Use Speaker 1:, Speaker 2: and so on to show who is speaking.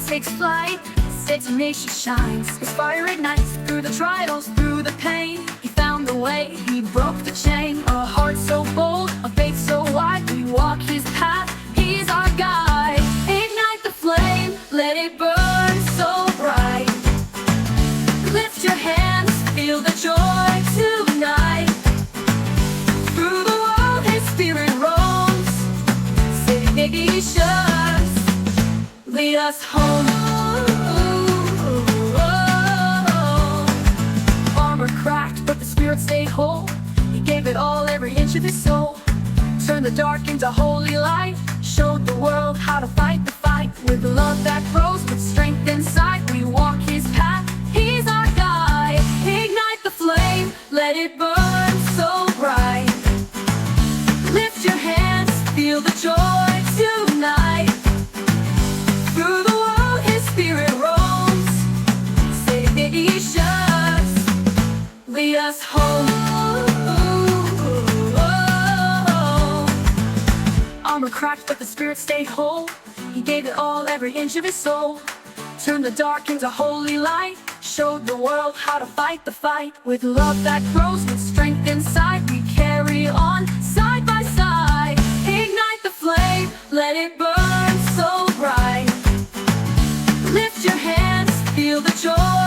Speaker 1: takes flight, determination shines. His fire ignites through the trials, through the pain. He found the way, he broke the chain. A heart so bold, a faith so wide. We walk his path, he's our guide. Ignite the flame, let it burn so bright. Lift your hands, feel the joy tonight. Through the world his spirit roams. Sing Ignatius, lead us home. Armor cracked, but the spirit stayed whole. He gave it all, every inch of his soul. Turned the dark into holy light. Showed the world how to fight the fight. With love that grows, with strength inside. We walk his path, he's our guide. Ignite the flame, let it burn so bright. Lift your hands, feel the joy tonight. Through the world his spirit roams. Say Ignatius, lead us home. Armor cracked, but the spirit stayed whole. He gave it all, every inch of his soul. Turned the dark into holy light. Showed the world how to fight the fight. With love that grows, with strength inside. We carry on, side by side. Ignite the flame, let it burn so bright. Lift your hands, feel the joy